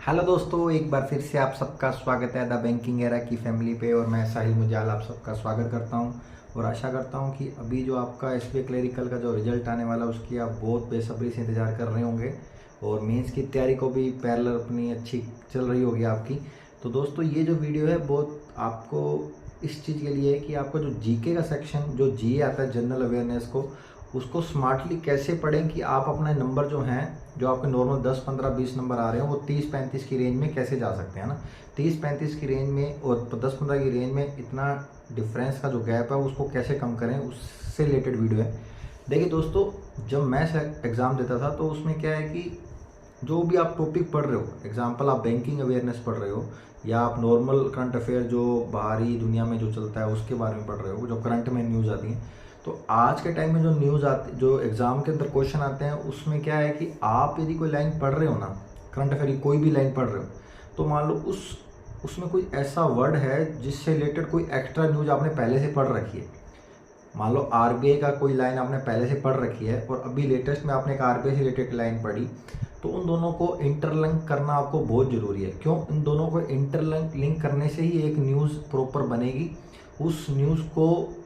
Hello दोस्तों, एक बार फिर से आप सबका स्वागत है द बैंकिंग एरा की फैमिली पे। और मैं साहिल मुजाल आप सबका स्वागत करता हूं और आशा करता हूं कि अभी जो आपका एसबीआई क्लरिकल का जो रिजल्ट आने वाला है उसकी आप बहुत बेसब्री से इंतज़ार कर रहे होंगे और मेंस की तैयारी को भी पैरेलल अपनी अच्छी चल रही होगी आपकी। तो दोस्तों, ये जो वीडियो है बहुत आपको इस चीज़ के लिए है कि आपका जो जीके का सेक्शन जो जीए आता है जनरल अवेयरनेस को, उसको स्मार्टली कैसे पढ़ें कि आप अपने नंबर जो हैं, जो आपके नॉर्मल 10 15 20 नंबर आ रहे हैं, वो 30 35 की रेंज में कैसे जा सकते हैं ना। 30 35 की रेंज में और 10 15 की रेंज में इतना डिफरेंस का जो गैप है उसको कैसे कम करें, उससे रिलेटेड वीडियो है। देखिए दोस्तों, जब मैं एग्ज़ाम देता था तो उसमें क्या है कि जो भी आप टॉपिक पढ़ रहे हो, एग्जाम्पल आप बैंकिंग अवेयरनेस पढ़ रहे हो या आप नॉर्मल करंट अफेयर जो बाहरी दुनिया में जो चलता है उसके बारे में पढ़ रहे हो, जो करंट में न्यूज़ आती है, तो आज के टाइम में जो न्यूज़ आती, जो एग्ज़ाम के अंदर क्वेश्चन आते हैं, उसमें क्या है कि आप यदि कोई लाइन पढ़ रहे हो ना, करंट अफेयर की कोई भी लाइन पढ़ रहे हो, तो मान लो उसमें कोई ऐसा वर्ड है जिससे रिलेटेड कोई एक्स्ट्रा न्यूज़ आपने पहले से पढ़ रखी है। मान लो आरबीआई का कोई लाइन आपने पहले से पढ़ रखी है और अभी लेटेस्ट में आपने एक आरबीआई से रिलेटेड लाइन पढ़ी, तो उन दोनों को इंटरलिंक करना आपको बहुत ज़रूरी है। क्यों? इन दोनों को इंटरलिंक करने से ही एक न्यूज़ प्रॉपर बनेगी। उस न्यूज़ को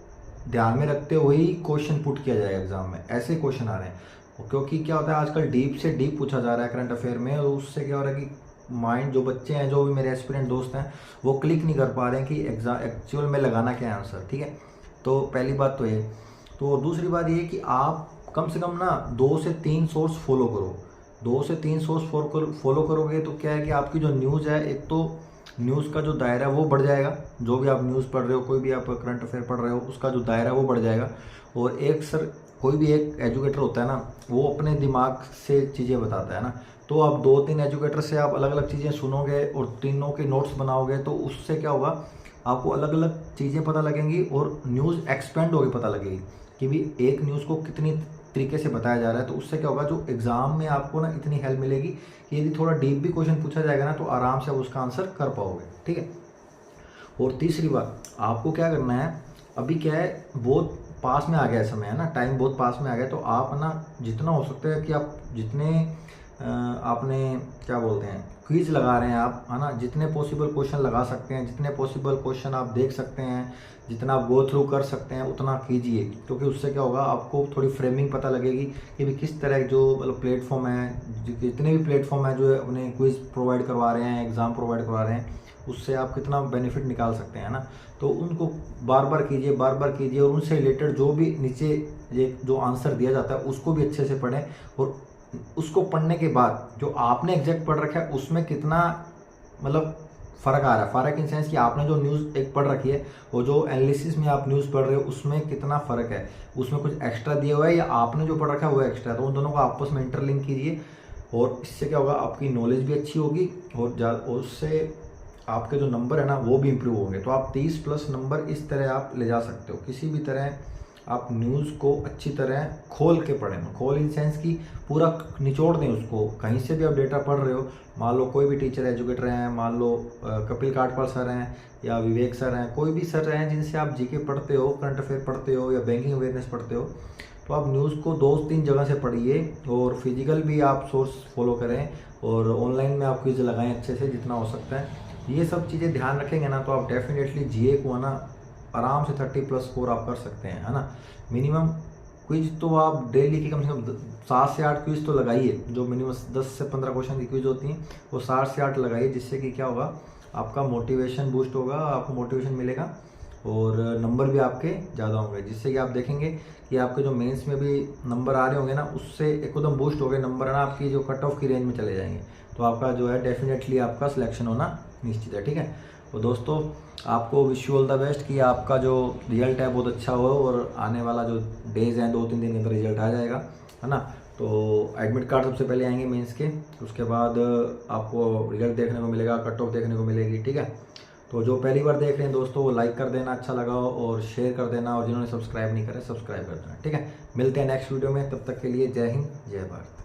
ध्यान में रखते हुए ही क्वेश्चन पुट किया जाएगा एग्जाम में। ऐसे क्वेश्चन आ रहे हैं क्योंकि क्या होता है, आजकल डीप से डीप पूछा जा रहा है करंट अफेयर में, और उससे क्या हो रहा है कि माइंड, जो बच्चे हैं, जो भी मेरे एस्पिरेंट दोस्त हैं, वो क्लिक नहीं कर पा रहे हैं कि एग्जाम एक्चुअल में लगाना क्या है आंसर। ठीक है, तो पहली बात तो ये। तो दूसरी बात ये कि आप कम से कम ना 2 से 3 सोर्स फॉलो करो। 2 से 3 सोर्स फॉलो करोगे तो क्या है कि आपकी जो न्यूज़ है, एक तो न्यूज़ का जो दायरा है वो बढ़ जाएगा। जो भी आप न्यूज़ पढ़ रहे हो, कोई भी आप करंट अफेयर पढ़ रहे हो, उसका जो दायरा है वो बढ़ जाएगा। और एक सर, कोई भी एक एजुकेटर होता है ना, वो अपने दिमाग से चीज़ें बताता है ना। तो आप 2 3 एजुकेटर से आप अलग अलग चीज़ें सुनोगे और तीनों के नोट्स बनाओगे, तो उससे क्या होगा, आपको अलग अलग चीज़ें पता लगेंगी और न्यूज़ एक्सपेंड होगी पता लगेगी कि भी एक न्यूज़ को कितनी तरीके से बताया जा रहा है। तो उससे क्या होगा, जो एग्ज़ाम में आपको ना इतनी हेल्प मिलेगी कि यदि थोड़ा डीप भी क्वेश्चन पूछा जाएगा ना, तो आराम से आप उसका आंसर कर पाओगे। ठीक है। और तीसरी बात, आपको क्या करना है, अभी क्या है, बहुत पास में आ गया समय है ना, टाइम बहुत पास में आ गया, तो आप ना जितना हो सकता है कि आप जितने आपने क्या बोलते हैं, क्विज लगा रहे हैं आप, है ना, जितने पॉसिबल क्वेश्चन लगा सकते हैं, जितने पॉसिबल क्वेश्चन आप देख सकते हैं, जितना आप गो थ्रू कर सकते हैं उतना कीजिए। क्योंकि उससे क्या होगा, आपको थोड़ी फ्रेमिंग पता लगेगी कि भी किस तरह जो मतलब प्लेटफॉर्म है, जितने भी प्लेटफॉर्म है जो अपने क्विज प्रोवाइड करवा रहे हैं, एग्ज़ाम प्रोवाइड करवा रहे हैं, उससे आप कितना बेनिफिट निकाल सकते हैं ना। तो उनको बार बार कीजिए, बार बार कीजिए, और उनसे रिलेटेड जो भी नीचे ये जो आंसर दिया जाता है उसको भी अच्छे से पढ़ें। और उसको पढ़ने के बाद जो आपने एग्जैक्ट पढ़ रखा है उसमें कितना मतलब फ़र्क आ रहा है, फ़र्क इन सेंस कि आपने जो न्यूज़ एक पढ़ रखी है और जो एनालिसिस में आप न्यूज़ पढ़ रहे हो उसमें कितना फ़र्क है, उसमें कुछ एक्स्ट्रा दिया हुआ है या आपने जो पढ़ रखा है वो एक्स्ट्रा है। तो उन दोनों को आपस में इंटरलिंक कीजिए और इससे क्या होगा, आपकी नॉलेज भी अच्छी होगी और उससे आपके जो नंबर है ना वो भी इम्प्रूव होंगे। तो आप 30+ नंबर इस तरह आप ले जा सकते हो। किसी भी तरह आप न्यूज़ को अच्छी तरह खोल के पढ़ें, खोल इन सेंस की पूरा निचोड़ दें उसको। कहीं से भी आप डेटा पढ़ रहे हो, मान लो कोई भी टीचर एजुकेटर हैं, मान लो कपिल काटपाल सर हैं या विवेक सर हैं, कोई भी सर हैं जिनसे आप जीके पढ़ते हो, करंट अफेयर पढ़ते हो या बैंकिंग अवेयरनेस पढ़ते हो, तो आप न्यूज़ को 2 3 जगह से पढ़िए और फिजिकल भी आप सोर्स फॉलो करें और ऑनलाइन में आप क्विज लगाएं अच्छे से जितना हो सकता है। ये सब चीज़ें ध्यान रखेंगे ना, तो आप डेफिनेटली जीए को ना आराम से 30+ स्कोर आप कर सकते हैं, है ना। मिनिमम क्विज तो आप डेली की कम से कम 7 से 8 क्विज तो लगाइए। जो मिनिमम 10 से 15 क्वेश्चन की क्विज होती हैं वो 7 से 8 लगाइए, जिससे कि क्या होगा, आपका मोटिवेशन बूस्ट होगा, आपको मोटिवेशन मिलेगा और नंबर भी आपके ज़्यादा होंगे, जिससे कि आप देखेंगे कि आपके जो मेंस में भी नंबर आ रहे होंगे ना, उससे एकदम बूस्ट हो गए नंबर, है ना, आपकी जो कट ऑफ की रेंज में चले जाएंगे। तो आपका जो है डेफिनेटली आपका सिलेक्शन होना निश्चित है। ठीक है। तो दोस्तों, आपको wish you all the best कि आपका जो रिजल्ट है बहुत अच्छा हो और आने वाला जो डेज हैं 2 3 दिन के अंदर रिजल्ट आ जाएगा, है ना। तो एडमिट कार्ड सबसे पहले आएंगे मेंस के, उसके बाद आपको रिजल्ट देखने को मिलेगा, कट ऑफ देखने को मिलेगी। ठीक है। तो जो पहली बार देख रहे हैं दोस्तों, वो लाइक कर देना अच्छा लगा हो और शेयर कर देना, और जिन्होंने सब्सक्राइब नहीं करा सब्सक्राइब कर देना। ठीक है। मिलते हैं नेक्स्ट वीडियो में, तब तक के लिए जय हिंद जय भारत।